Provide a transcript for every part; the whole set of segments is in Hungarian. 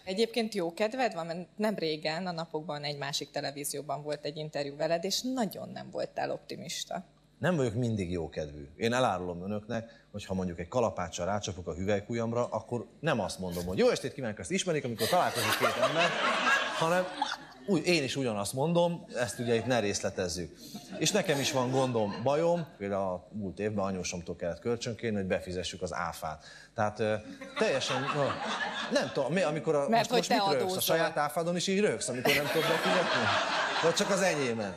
Egyébként jó kedved van, mert nem régen, a napokban egy másik televízióban volt egy interjú veled, és nagyon nem voltál optimista. Nem vagyok mindig jókedvű. Én elárulom önöknek, hogy ha mondjuk egy kalapáccsal rácsapok a hüvelykujjamra, akkor nem azt mondom, hogy jó estét kívánok, ezt ismerik, amikor találkozik két ember, hanem én is ugyanazt mondom, ezt ugye itt ne részletezzük. És nekem is van gondom, bajom, például a múlt évben anyósomtól kellett kölcsönkérni, hogy befizessük az áfát. Tehát teljesen, nem tudom, amikor most mit röhögsz? A saját áfádon is így röhögsz, amikor nem tudod befizetni? Vagy csak az enyémen?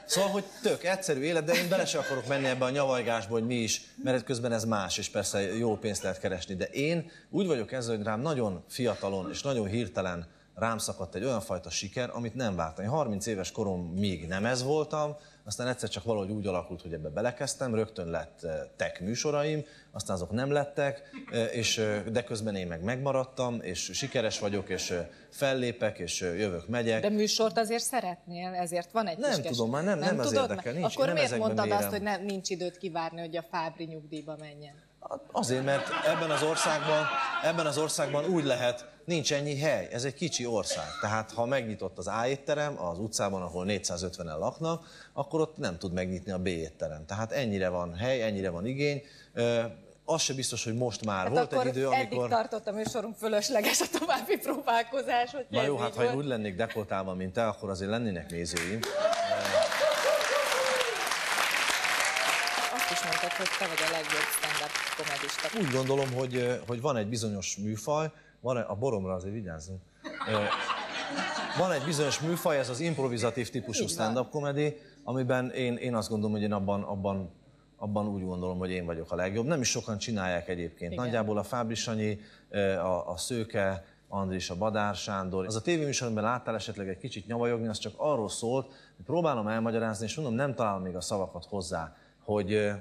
Szóval, hogy tök egyszerű élet, de én bele se akarok menni ebbe a nyavajgásba, hogy mi is, mert közben ez más, és persze jó pénzt lehet keresni. De én úgy vagyok ezzel, hogy rám nagyon fiatalon és nagyon hirtelen rám szakadt egy olyan fajta siker, amit nem vártam. Én 30 éves koromig nem ez voltam, aztán egyszer csak valahogy úgy alakult, hogy ebbe belekezdtem, rögtön lett tech műsoraim, aztán azok nem lettek, de közben én meg megmaradtam, és sikeres vagyok, és fellépek, és jövök, megyek. De műsort azért szeretnél, ezért van egy nem kis tudom, már nem az érdekel. Nincs, akkor nem miért mondtad mérem. azt, hogy nincs időt kivárni, hogy a Fábri nyugdíjba menjen? Azért, mert ebben az országban úgy lehet, nincs ennyi hely, ez egy kicsi ország. Tehát ha megnyitott az A étterem az utcában, ahol 450-en laknak, akkor ott nem tud megnyitni a B étterem. Tehát ennyire van hely, ennyire van igény. Az se biztos, hogy most már hát volt egy idő, amikor... eddig tartott a műsorunk fölösleges a további próbálkozás, hogy na jó, hát ha én úgy lennék dekoltálva, mint te, akkor azért lennének nézőim. Azt is mondtad, hogy te vagy a legjobb stand-up komedista. Úgy gondolom, hogy van egy bizonyos műfaj, a boromra azért vigyázzunk. Van egy bizonyos műfaj, ez az improvizatív típusú stand-up komedi, amiben én azt gondolom, hogy én abban úgy gondolom, hogy én vagyok a legjobb. Nem is sokan csinálják egyébként. Igen. Nagyjából a Fábri Sanyi, a Szőke Andris, a Badár Sándor. Az a tévéműsorban láttál esetleg egy kicsit nyavajogni, az csak arról szólt, hogy próbálom elmagyarázni, és mondom, nem találom még a szavakat hozzá, hogy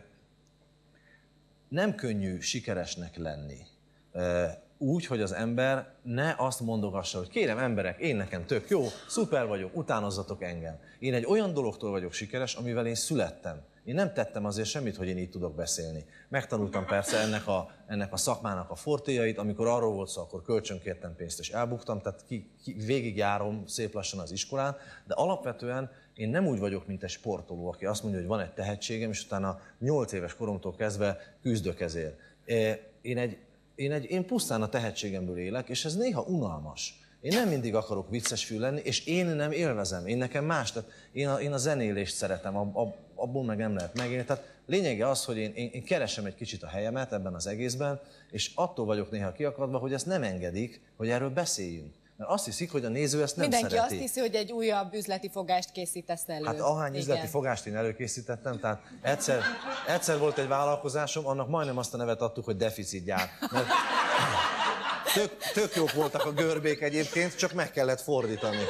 nem könnyű sikeresnek lenni. Úgy, hogy az ember ne azt mondogassa, hogy kérem emberek, én nekem tök jó, szuper vagyok, utánozzatok engem. Én egy olyan dologtól vagyok sikeres, amivel én születtem. Én nem tettem azért semmit, hogy én így tudok beszélni. Megtanultam persze ennek a szakmának a fortéjait, amikor arról volt szó, akkor kölcsönkértem pénzt és elbuktam, tehát végigjárom szép lassan az iskolán, de alapvetően én nem úgy vagyok, mint egy sportoló, aki azt mondja, hogy van egy tehetségem, és utána 8 éves koromtól kezdve küzdök ezért. Én pusztán a tehetségemből élek, és ez néha unalmas. Én nem mindig akarok vicces fül lenni, és én nem élvezem, én nekem más, tehát én a zenélést szeretem, abból meg nem lehet megélni. Tehát lényege az, hogy én keresem egy kicsit a helyemet ebben az egészben, és attól vagyok néha kiakadva, hogy ezt nem engedik, hogy erről beszéljünk. Mert azt hiszik, hogy a néző ezt nem mindenki szereti. Azt hiszi, hogy egy újabb üzleti fogást készítesz elő. Hát ahány üzleti fogást én előkészítettem, tehát egyszer volt egy vállalkozásom, annak majdnem azt a nevet adtuk, hogy deficitgyár. Mert tök jók voltak a görbék egyébként, csak meg kellett fordítani.